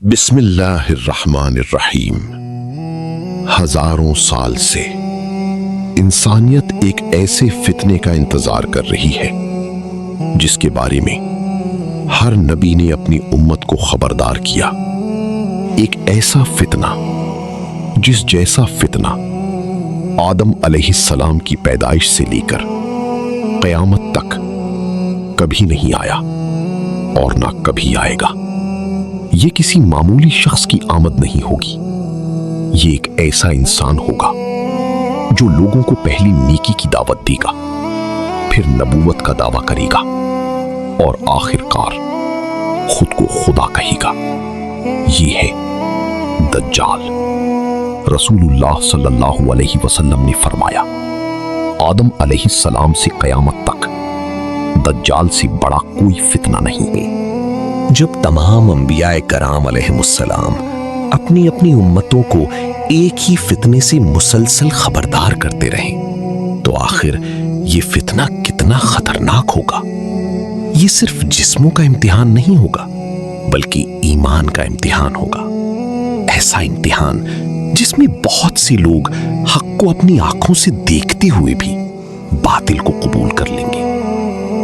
بسم اللہ الرحمن الرحیم۔ ہزاروں سال سے انسانیت ایک ایسے فتنے کا انتظار کر رہی ہے جس کے بارے میں ہر نبی نے اپنی امت کو خبردار کیا۔ ایک ایسا فتنہ جس جیسا فتنہ آدم علیہ السلام کی پیدائش سے لے کر قیامت تک کبھی نہیں آیا اور نہ کبھی آئے گا۔ یہ کسی معمولی شخص کی آمد نہیں ہوگی، یہ ایک ایسا انسان ہوگا جو لوگوں کو پہلی نیکی کی دعوت دے گا، پھر نبوت کا دعویٰ کرے گا اور آخر کار خود کو خدا کہے گا۔ یہ ہے دجال۔ رسول اللہ صلی اللہ علیہ وسلم نے فرمایا، آدم علیہ السلام سے قیامت تک دجال سے بڑا کوئی فتنہ نہیں ہے۔ جب تمام انبیاء کرام علیہم السلام اپنی اپنی امتوں کو ایک ہی فتنے سے مسلسل خبردار کرتے رہیں تو آخر یہ فتنہ کتنا خطرناک ہوگا۔ یہ صرف جسموں کا امتحان نہیں ہوگا بلکہ ایمان کا امتحان ہوگا۔ ایسا امتحان جس میں بہت سے لوگ حق کو اپنی آنکھوں سے دیکھتے ہوئے بھی باطل کو قبول کر لیں گے۔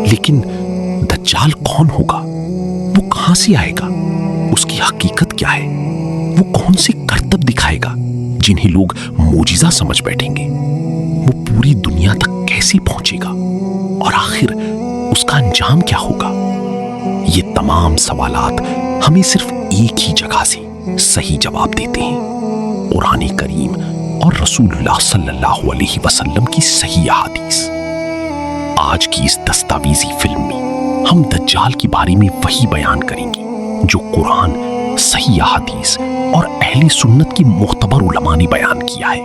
لیکن دجال کون ہوگا؟ وہ کہاں سے آئے گا؟ اس کی حقیقت کیا ہے؟ وہ کون سے کرتب دکھائے گا جنہیں لوگ معجزہ سمجھ بیٹھیں گے؟ وہ پوری دنیا تک کیسے پہنچے گا اور آخر اس کا انجام کیا ہوگا؟ یہ تمام سوالات ہمیں صرف ایک ہی جگہ سے صحیح جواب دیتے ہیں، قرآن کریم اور رسول اللہ صلی اللہ علیہ وسلم کی صحیح احادیث۔ آج کی اس دستاویزی فلم میں ہم دجال کے بارے میں وہی بیان کریں گے جو قرآن، صحیح احادیث اور اہل سنت کی معتبر علماء نے بیان کیا ہے۔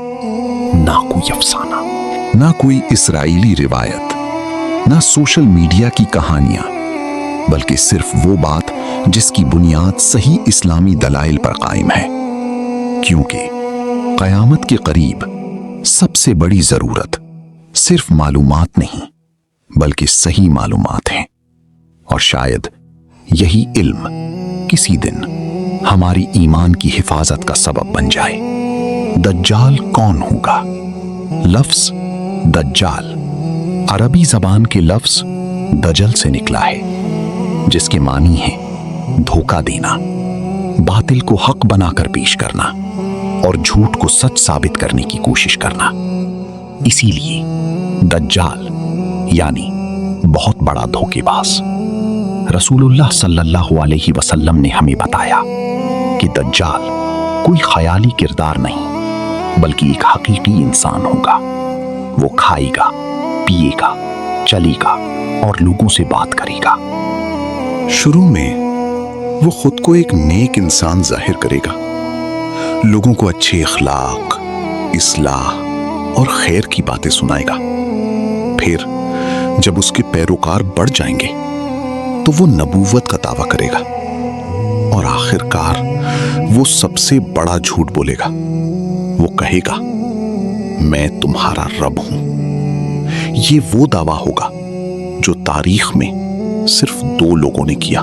نہ کوئی افسانہ، نہ کوئی اسرائیلی روایت، نہ سوشل میڈیا کی کہانیاں، بلکہ صرف وہ بات جس کی بنیاد صحیح اسلامی دلائل پر قائم ہے۔ کیونکہ قیامت کے قریب سب سے بڑی ضرورت صرف معلومات نہیں بلکہ صحیح معلومات ہیں، اور شاید یہی علم کسی دن ہماری ایمان کی حفاظت کا سبب بن جائے۔ دجال کون ہوگا؟ لفظ دجال عربی زبان کے لفظ دجل سے نکلا ہے، جس کے معنی ہے دھوکہ دینا، باطل کو حق بنا کر پیش کرنا اور جھوٹ کو سچ ثابت کرنے کی کوشش کرنا۔ اسی لیے دجال یعنی بہت بڑا دھوکے باز۔ رسول اللہ صلی اللہ علیہ وسلم نے ہمیں بتایا کہ دجال کوئی خیالی کردار نہیں بلکہ ایک حقیقی انسان ہوگا۔ وہ کھائے گا، پیے گا، چلے گا اور لوگوں سے بات کرے گا۔ شروع میں وہ خود کو ایک نیک انسان ظاہر کرے گا، لوگوں کو اچھے اخلاق، اصلاح اور خیر کی باتیں سنائے گا۔ پھر جب اس کے پیروکار بڑھ جائیں گے تو وہ نبوت کا دعویٰ کرے گا، اور آخر کار وہ سب سے بڑا جھوٹ بولے گا۔ وہ کہے گا، میں تمہارا رب ہوں۔ یہ وہ دعویٰ ہوگا جو تاریخ میں صرف دو لوگوں نے کیا،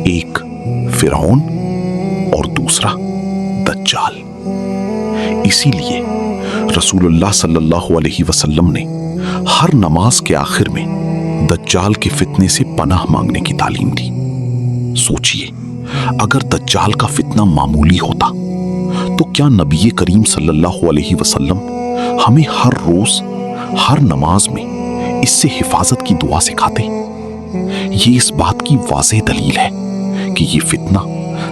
ایک فرعون اور دوسرا دجال۔ اسی لیے رسول اللہ صلی اللہ علیہ وسلم نے ہر نماز کے آخر میں دجال کے فتنے سے پناہ مانگنے کی تعلیم دی۔ سوچئے، اگر دجال کا فتنہ معمولی ہوتا تو کیا نبی کریم صلی اللہ علیہ وسلم ہمیں ہر روز ہر نماز میں اس سے حفاظت کی دعا سکھاتے؟ یہ اس بات کی واضح دلیل ہے کہ یہ فتنہ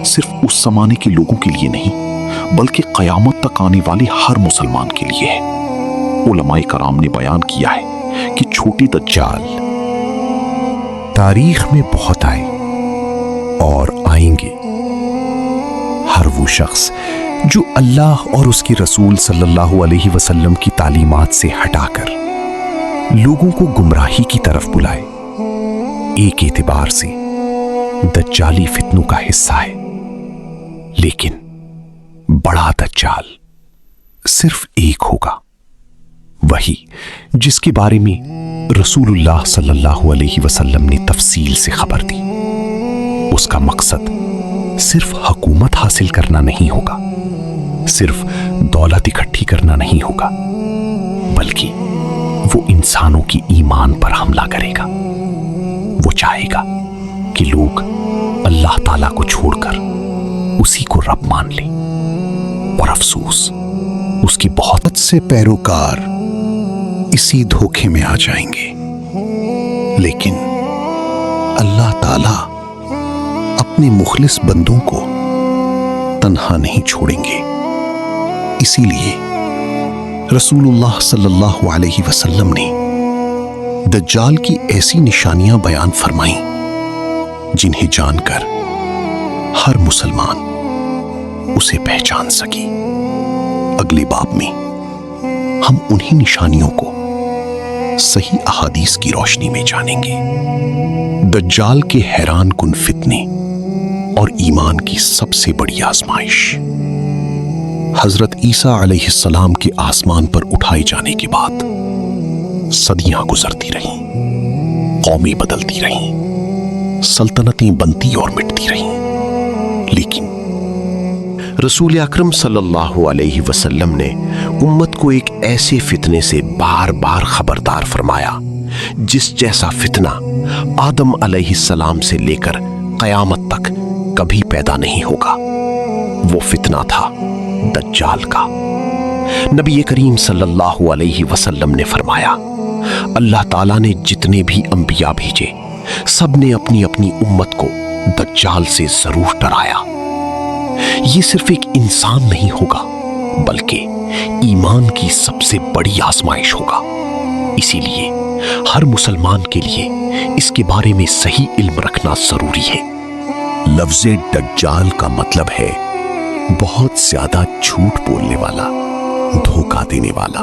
صرف اس زمانے کے لوگوں کے لیے نہیں بلکہ قیامت تک آنے والے ہر مسلمان کے لیے ہے۔ علماء کرام نے بیان کیا ہے کہ چھوٹی دجال تاریخ میں بہت آئے اور آئیں گے۔ ہر وہ شخص جو اللہ اور اس کے رسول صلی اللہ علیہ وسلم کی تعلیمات سے ہٹا کر لوگوں کو گمراہی کی طرف بلائے، ایک اعتبار سے دجالی فتنوں کا حصہ ہے۔ لیکن بڑا دجال صرف ایک ہوگا، وہی جس کے بارے میں رسول اللہ صلی اللہ علیہ وسلم نے تفصیل سے خبر دی۔ اس کا مقصد सिर्फ हुकूमत हासिल करना नहीं होगा, सिर्फ दौलत इकट्ठी करना नहीं होगा, बल्कि वो इंसानों की ईमान पर हमला करेगा। वो चाहेगा कि लोग अल्लाह ताला को छोड़कर उसी को रब मान लें, और अफसोस उसकी बहुत से पैरोकार इसी धोखे में आ जाएंगे। लेकिन अल्लाह ताला अपने मुखलिस बंदों को तन्हा नहीं छोड़ेंगे। इसीलिए रसूलुल्लाह सल्लल्लाहु अलैहि वसल्लम ने दज्जाल की ऐसी निशानियां बयान फरमाई जिन्हें जानकर हर मुसलमान उसे पहचान सके। अगले बाब में हम उन्हीं निशानियों को सही अहादीस की रोशनी में जानेंगे। दज्जाल के हैरान कुन फितने और ईमान की सबसे बड़ी आजमाइश। हजरत ईसा अलैहिस्सलाम के आसमान पर उठाए जाने के बाद सदियां गुजरती रहीं, कौमें बदलती रहीं, सल्तनतें बनती और मिटती रहीं, लेकिन रसूल अकरम सल्लल्लाहु अलैहि वसल्लम ने उम्मत को एक ऐसे फितने से बार बार खबरदार फरमाया जिस जैसा फितना आदम अलैहिस्सलाम से लेकर कयामत तक कभी पैदा नहीं होगा। वो फितना था दज्जाल का। नबी करीम सल्लल्लाहु अलैहि वसल्लम ने फरमाया, अल्लाह ताला ने जितने भी अंबिया भेजे सब ने अपनी अपनी उम्मत को दज्जाल से जरूर डराया। ये सिर्फ एक इंसान नहीं होगा, बल्कि ईमान की सबसे बड़ी आजमाइश होगा। इसीलिए हर मुसलमान के लिए इसके बारे में सही इल्म रखना जरूरी है। लफ्ज़े दज्जाल का मतलब है बहुत ज्यादा झूठ बोलने वाला, धोखा देने वाला,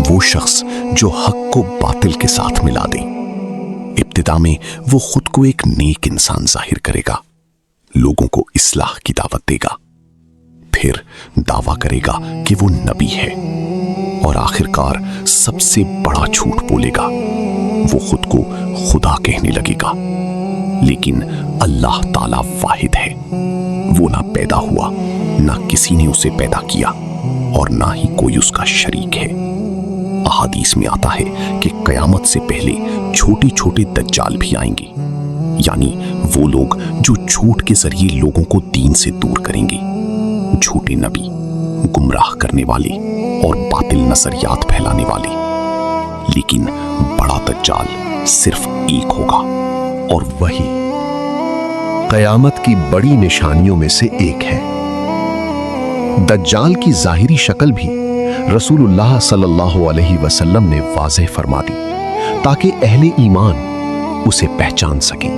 वो शख्स जो हक को बातिल के साथ मिला दे। इब्तिदा में वो खुद को एक नेक इंसान जाहिर करेगा, लोगों को इस्लाह की दावत देगा, फिर दावा करेगा कि वो नबी है, और आखिरकार सबसे बड़ा झूठ बोलेगा। वो खुद को खुदा कहने लगेगा। लेकिन अल्लाह ताला वाहिद है, वो ना पैदा हुआ, ना किसी ने उसे पैदा किया, और ना ही कोई उसका शरीक है। अहादीस में आता है कि कयामत से पहले छोटे छोटे दज्जाल भी आएंगे, यानी वो लोग जो झूठ के जरिए लोगों को दीन से दूर करेंगे। झूठे नबी, गुमराह करने वाले और बातिल नजरियात फैलाने वाले। लेकिन बड़ा दज्जाल सिर्फ एक होगा, और वही कयामत की बड़ी निशानियों में से एक है। दज्जाल की जाहिरी शक्ल भी रसूलुल्लाह सल्लल्लाहु अलैहि वसल्लम ने वाज़ेह फरमा दी ताकि अहले ईमान उसे पहचान सकें।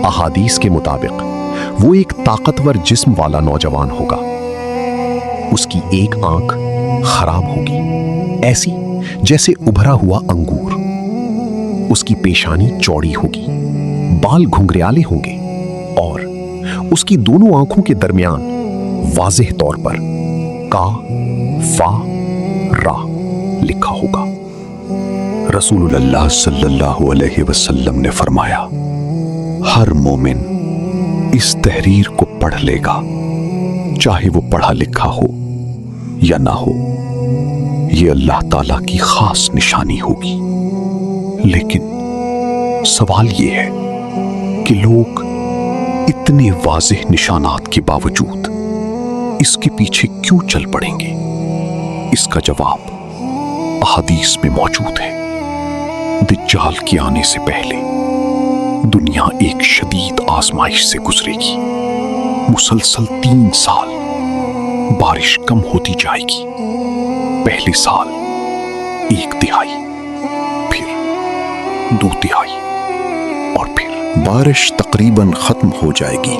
अहादीस के मुताबिक वो एक ताकतवर जिस्म वाला नौजवान होगा। उसकी एक आंख खराब होगी, ऐसी जैसे उभरा हुआ अंगूर। उसकी पेशानी चौड़ी होगी, बाल घुंघरियाले होंगे, और उसकी दोनों आंखों के दरमियान वाज़ेह तौर पर का फा रा लिखा होगा। रसूलुल्लाह सल्लल्लाहु अलैहि वसल्लम ने फरमाया, हर मोमिन इस तहरीर को पढ़ लेगा, चाहे वो पढ़ा लिखा हो या ना हो। ये अल्लाह ताला की खास निशानी होगी। लेकिन सवाल ये है कि लोग इतने वाज़ेह निशानात के बावजूद इसके पीछे क्यों चल पड़ेंगे? इसका जवाब अहादीस में मौजूद है। दज्जाल के आने से पहले दुनिया एक शदीद आजमाइश से गुजरेगी। मुसलसल 3 साल बारिश कम होती जाएगी। पहले साल 1 तिहाई, फिर 2 तिहाई, और फिर बारिश तकरीबन खत्म हो जाएगी।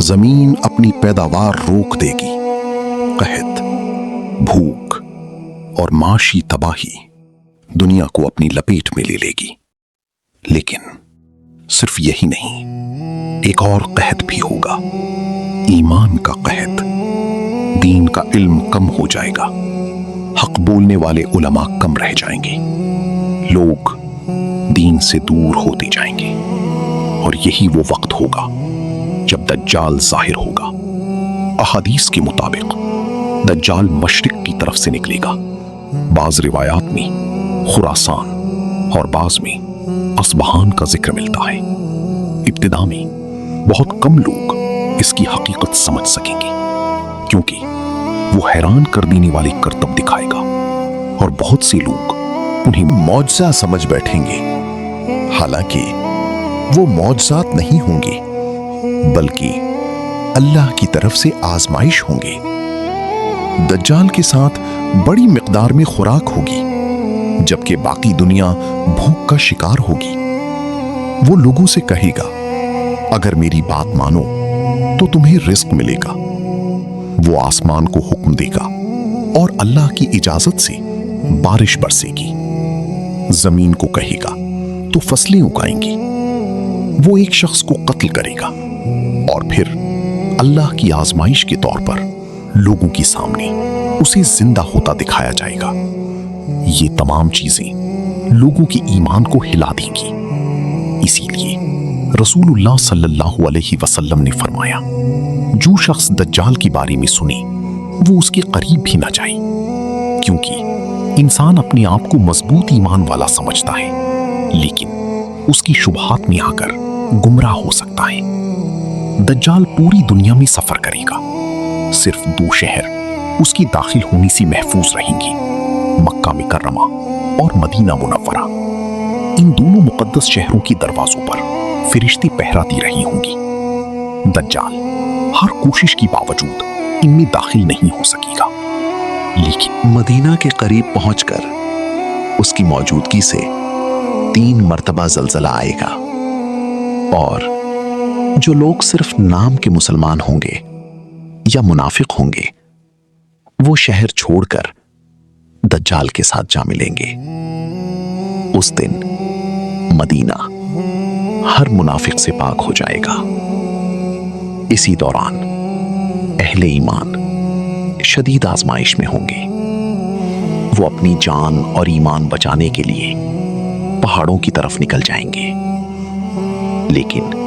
जमीन अपनी पैदावार रोक देगी। कहत, भूख और माशी तबाही दुनिया को अपनी लपेट में ले लेगी। लेकिन सिर्फ यही नहीं, एक और कहत भी होगा, ईमान का कहत। दीन का इल्म कम हो जाएगा, हक बोलने वाले उलमा कम रह जाएंगे, लोग दीन से दूर होते जाएंगे। और यही वो वक्त होगा जब दज्जाल जाहिर होगा। अहादीस के मुताबिक दज्जाल मशरिक की तरफ से निकलेगा। बाज रिवायात में खुरासान और बाज में अस्बहान का जिक्र मिलता है। इब्तिदा में बहुत कम लोग इसकी हकीकत समझ सकेंगे, क्योंकि वो हैरान कर देने वाले करतब दिखाएगा और बहुत से लोग उन्हें मौजज़ा समझ बैठेंगे। हालांकि वो मौजज़ात नहीं होंगे, बल्कि अल्लाह की तरफ से आजमाइश होंगे। दज्जाल के साथ बड़ी मिकदार में खुराक होगी, जबकि बाकी दुनिया भूख का शिकार होगी। वो लोगों से कहेगा, अगर मेरी बात मानो तो तुम्हें रिस्क मिलेगा। वो आसमान को हुक्म देगा और अल्लाह की इजाजत से बारिश बरसेगी। जमीन को कहेगा तो फसलें उगाएंगी। वो एक शख्स को कत्ल करेगा और फिर अल्लाह की आजमाइश के तौर पर लोगों के सामने उसे जिंदा होता दिखाया जाएगा। ये तमाम चीजें लोगों के ईमान को हिला देंगी। इसीलिए रसूलुल्लाह सल्लल्लाहु अलैहि वसल्लम ने फरमाया, जो शख्स दज्जाल के बारे में सुने वो उसके करीब भी ना जाए, क्योंकि इंसान अपने आप को मजबूत ईमान वाला समझता है, लेकिन उसकी शुबहात में आकर गुमराह हो सकता है। दज्जाल पूरी दुनिया में सफर करेगा। सिर्फ 2 शहर उसकी दाखिल होने से महफूज रहेंगे, मक्का मुकर्रमा और मदीना मुनव्वरा। इन दोनों मुकद्दस शहरों के दरवाजों पर फरिश्ते पहरा दे रही होंगी। दज्जाल हर कोशिश के बावजूद इनमें दाखिल नहीं हो सकेगा, लेकिन मदीना के करीब पहुंचकर उसकी मौजूदगी से 3 मर्तबा जलजला आएगा और जो लोग सिर्फ नाम के मुसलमान होंगे या मुनाफिक होंगे, वो शहर छोड़कर दज्जाल के साथ जा मिलेंगे। उस दिन मदीना हर मुनाफिक से पाक हो जाएगा। इसी दौरान अहले ईमान शदीद आजमाइश में होंगे। वो अपनी जान और ईमान बचाने के लिए पहाड़ों की तरफ निकल जाएंगे, लेकिन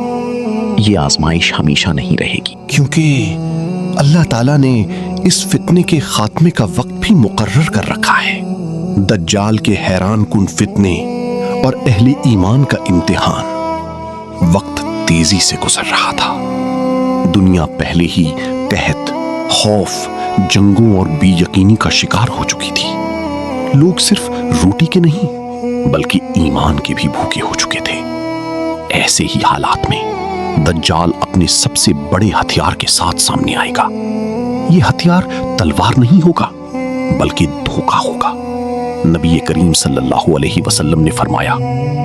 ये आजमाइश हमेशा नहीं रहेगी, क्योंकि अल्लाह ताला ने इस फितने के खात्मे का वक्त भी मुकर्रर कर रखा है। दज्जाल के हैरान कुन फितने और अहले ईमान का इम्तिहान वक्त तेजी से गुजर रहा था। दुनिया पहले ही कहत, खौफ, जंगों और बेयकीनी का शिकार हो चुकी थी। लोग सिर्फ रोटी के नहीं बल्कि ईमान के भी भूखे हो चुके थे। ऐसे ही हालात में दज्जाल अपने सबसे बड़े हथियार के साथ सामने आएगा। ये हथियार तलवार नहीं होगा, बल्कि धोखा होगा। नबी करीम सल्लल्लाहु अलैहि वसल्लम ने फरमाया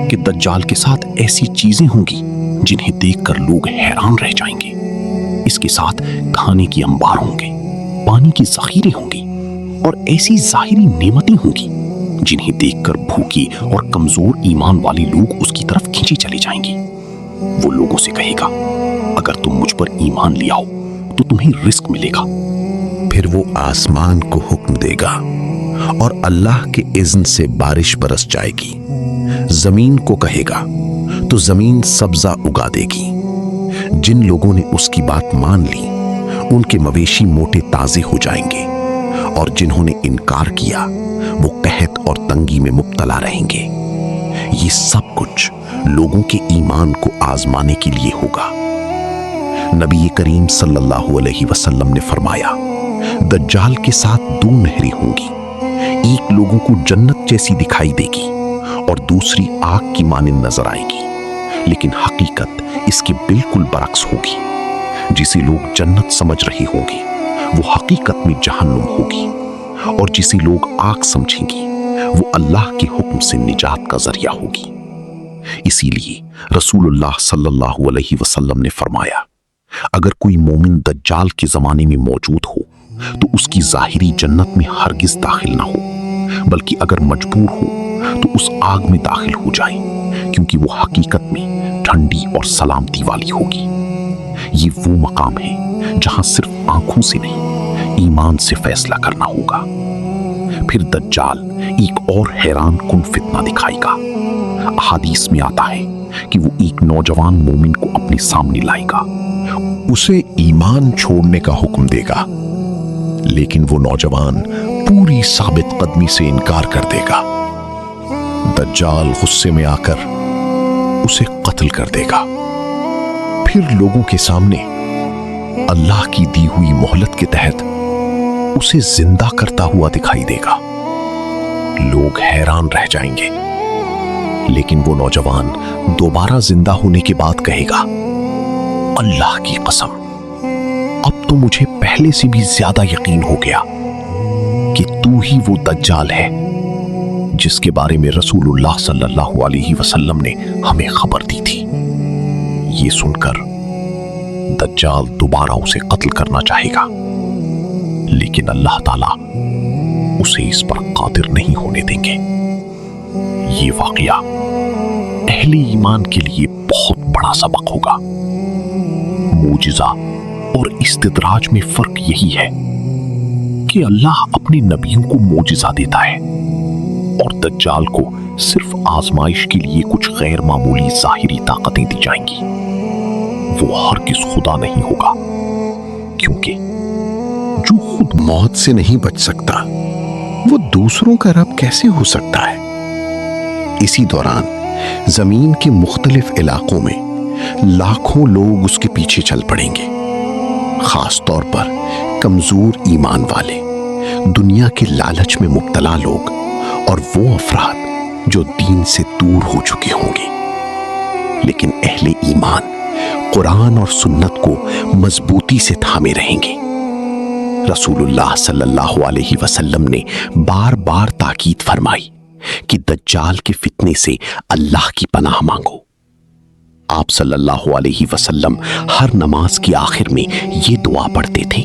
कि दज्जाल के साथ ऐसी चीजें होंगी जिन्हें देखकर लोग हैरान रह जाएंगे। इसके साथ खाने की अंबार होंगे, पानी की ज़ख़ीरे होंगी और ऐसी ज़ाहिरी नेमतें होंगी जिन्हें देखकर भूखे और कमजोर ईमान वाले लोग उसकी तरफ खींचे चले जाएंगे। वो लोगों से कहेगा, अगर तुम मुझ पर ईमान ले आओ तो तुम्हें रिस्क मिलेगा। फिर वो आसमान को हुक्म देगा और अल्लाह के इज़्न से बारिश बरस जाएगी। जमीन को कहेगा तो जमीन सब्जा उगा देगी। जिन लोगों ने उसकी बात मान ली उनके मवेशी मोटे ताजे हो जाएंगे, और जिन्होंने इनकार किया वो कहत और तंगी में मुब्तला रहेंगे। ये सब कुछ लोगों के ईमान को आजमाने के लिए होगा। नबी करीम सल्लल्लाहु अलैहि वसल्लम ने फरमाया, दज्जाल के साथ 2 नहरें होंगी। एक लोगों को जन्नत जैसी दिखाई देगी और दूसरी आग की मानिंद नजर आएगी, लेकिन हकीकत इसके बिल्कुल बरक्स होगी। जिसे लोग जन्नत समझ रहे होंगे वो हकीकत में जहन्नुम होगी, और जिसे लोग आग समझेंगे वो अल्लाह के हुक्म से निजात का जरिया होगी। इसीलिए रसूलुल्लाह सल्लल्लाहु अलैहि वसल्लम ने फरमाया, अगर कोई मोमिन दज्जाल के जमाने में मौजूद हो तो उसकी जाहिरी जन्नत में हरगिज दाखिल ना हो, बल्कि अगर मजबूर हो तो उस आग में दाखिल हो जाए, क्योंकि वो हकीकत में ठंडी और सलामती वाली होगी। ये वो मकाम है जहां सिर्फ आंखों से नहीं ईमान से फैसला करना होगा। फिर दज्जाल एक और हैरान कुन फितना दिखाएगा। हदीस में आता है कि वो एक नौजवान मोमिन को अपने सामने लाएगा उसे ईमान छोड़ने का हुक्म देगा, लेकिन वो नौजवान पूरी साबित कदमी से इनकार कर देगा। दज्जाल गुस्से में आकर उसे कत्ल कर देगा। फिर लोगों के सामने अल्लाह की दी हुई मोहलत के तहत उसे जिंदा करता हुआ दिखाई देगा। लोग हैरान रह जाएंगे, लेकिन वो नौजवान दोबारा जिंदा होने के बाद कहेगा, अल्लाह की कसम, अब तो मुझे पहले से भी ज्यादा यकीन हो गया कि तू ही वो दज्जाल है जिसके बारे में रसूलुल्लाह सल्लल्लाहु अलैहि वसल्लम ने हमें खबर दी थी। ये सुनकर दज्जाल दोबारा उसे कत्ल करना चाहेगा, लेकिन अल्लाह ताला उसे इस पर कादिर नहीं होने देंगे। ये वाकया अहले ईमान के लिए बहुत बड़ा सबक होगा। मूजिजा और इस्तिदराज में फर्क यही है कि अल्लाह अपने नबियों को मूजिजा देता है और दज्जाल को सिर्फ आजमाइश के लिए कुछ गैर मामूली जाहिरी ताकतें दी जाएंगी। वो हरगिज़ खुदा नहीं होगा, क्योंकि जो खुद मौत से नहीं बच सकता वो दूसरों का रब कैसे हो सकता है। इसी दौरान जमीन के मुख्तलिफ इलाकों में लाखों लोग उसके पीछे चल पड़ेंगे, खास तौर पर कमजोर ईमान वाले, दुनिया के लालच में मुब्तला लोग और वो अफराद जो दीन से दूर हो चुके होंगे। लेकिन अहले ईमान कुरान और सुन्नत को मजबूती से थामे रहेंगे। रसूलुल्लाह सल्लल्लाहु अलैहि वसल्लम ने बार बार ताकीद फरमाई कि दज्जाल के फितने से अल्लाह की पनाह मांगो। आप सल्लल्लाहु अलैहि वसल्लम हर नमाज की आखिर में ये दुआ पढ़ते थे,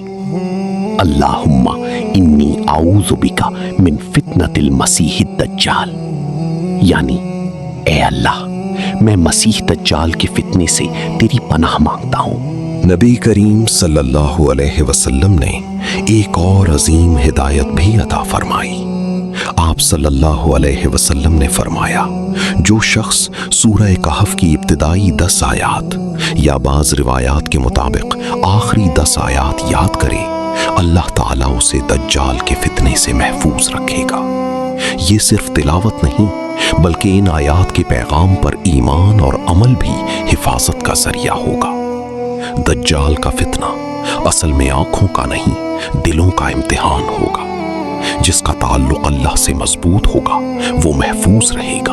अल्लाहुम्मा इन्नी आऊज़ु बिका मिन फितनतिल मसीहिद दज्जाल, यानी ए अल्लाह, मैं मसीह दज्जाल के फितने से तेरी पनाह मांगता हूँ। नबी करीम सल्लल्लाहु अलैहि वसल्लम ने एक और अजीम हिदायत भी अता फरमाई। आप सल्लल्लाहु अलैहि वसल्लम ने फरमाया, जो शख्स सूरह कहफ की इब्तिदाई 10 आयात या बाज रिवायात के मुताबिक आखिरी 10 आयात याद करे, अल्लाह ताला उसे दज्जाल के फितने से महफूज रखेगा। ये सिर्फ तिलावत नहीं, बल्कि इन आयात के पैगाम पर ईमान और अमल भी हिफाजत का जरिया होगा। दज्जाल का फितना असल में आंखों का नहीं, दिलों का इम्तिहान होगा। जिसका ताल्लुक अल्लाह से मजबूत होगा वो महफूज रहेगा,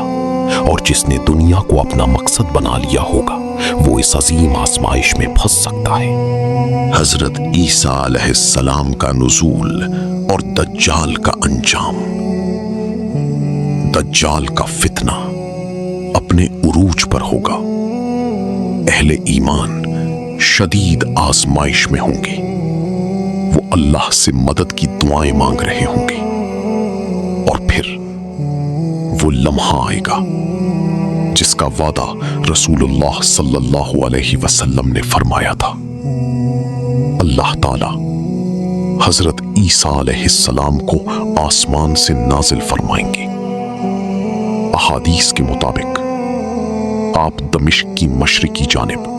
और जिसने दुनिया को अपना मकसद बना लिया होगा वो इस अजीम आजमाइश में फंस सकता है। हजरत ईसा अलैहिस्सलाम का नुज़ूल और दज्जाल का अंजाम। दज्जाल का फितना अपने उरूज पर होगा। अहले ईमान शदीद आजमाइश में होंगे। वो अल्लाह से मदद की दुआएं मांग रहे होंगे, और फिर वो लम्हा आएगा जिसका वादा रसूलुल्लाह सल्लल्लाहु अलैहि वसल्लम ने फरमाया था। अल्लाह ताला हजरत ईसा अलैहिस्सलाम को आसमान से नाजिल फरमाएंगे। अहादीस के मुताबिक आप दमिश्क की मशरिकी जानिब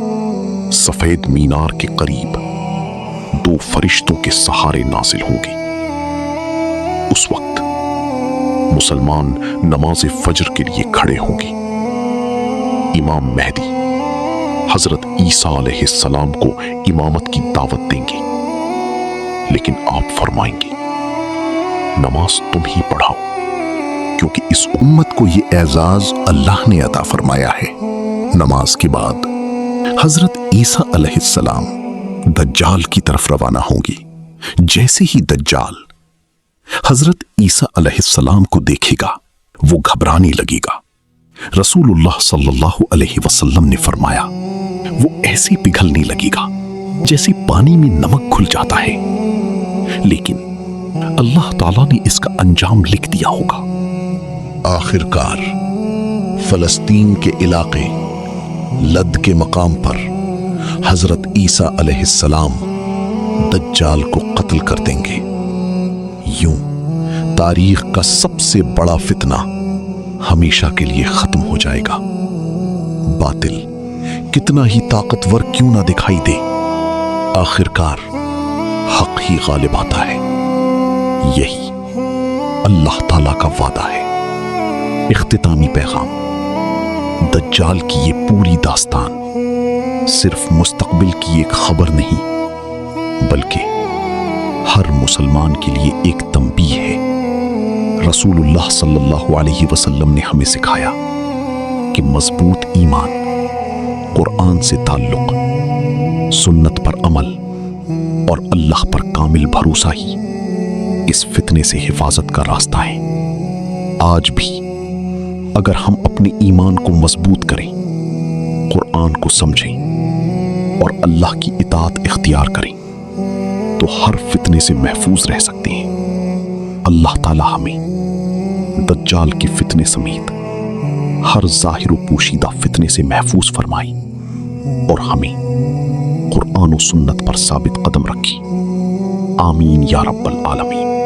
सफेद मीनार के करीब 2 फरिश्तों के सहारे नाजिल होंगे। उस वक्त मुसलमान नमाज फजर के लिए खड़े होंगे। इमाम मेहदी हजरत ईसा अलैहिस्सलाम को इमामत की दावत देंगे, लेकिन आप फरमाएंगे, नमाज तुम ही पढ़ाओ, क्योंकि इस उम्मत को ये एजाज अल्लाह ने अता फरमाया है। नमाज के बाद हजरत ईसा अलैहिस्सलाम दज्जाल की तरफ रवाना होंगी। जैसे ही दज्जाल हजरत ईसा अलैहिस्सलाम को देखेगा वो घबराने लगेगा। रसूलुल्लाह सल्लल्लाहु अलैहि वसल्लम ने फरमाया, वो ऐसे पिघलने लगेगा जैसे पानी में नमक घुल जाता है, लेकिन अल्लाह ताला ने इसका अंजाम लिख दिया होगा। आखिरकार फलस्तीन के इलाके लद के मकाम पर हजरत ईसा अलैहिस्सलाम दज्जाल को कत्ल कर देंगे। यूं तारीख का सबसे बड़ा फितना हमेशा के लिए खत्म हो जाएगा। बातिल कितना ही ताकतवर क्यों ना दिखाई दे, آخرکار حق ہی غالب آتا ہے۔ یہی اللہ تعالیٰ کا وعدہ ہے۔ اختتامی پیغام: دجال کی یہ پوری داستان صرف مستقبل کی ایک خبر نہیں، بلکہ ہر مسلمان کے لیے ایک تنبیہ ہے۔ رسول اللہ صلی اللہ علیہ وسلم نے ہمیں سکھایا کہ مضبوط ایمان، قرآن سے تعلق، سنت پر عمل اور اللہ پر کامل بھروسہ ہی اس فتنے سے حفاظت کا راستہ ہے۔ آج بھی اگر ہم اپنے ایمان کو مضبوط کریں، قرآن کو سمجھیں اور اللہ کی اطاعت اختیار کریں تو ہر فتنے سے محفوظ رہ سکتے ہیں۔ اللہ تعالی ہمیں دجال کے فتنے سمیت ہر ظاہر و پوشیدہ فتنے سے محفوظ فرمائی اور ہمیں قرآن و سنت پر ثابت قدم رکھی۔ آمین یا رب العالمین۔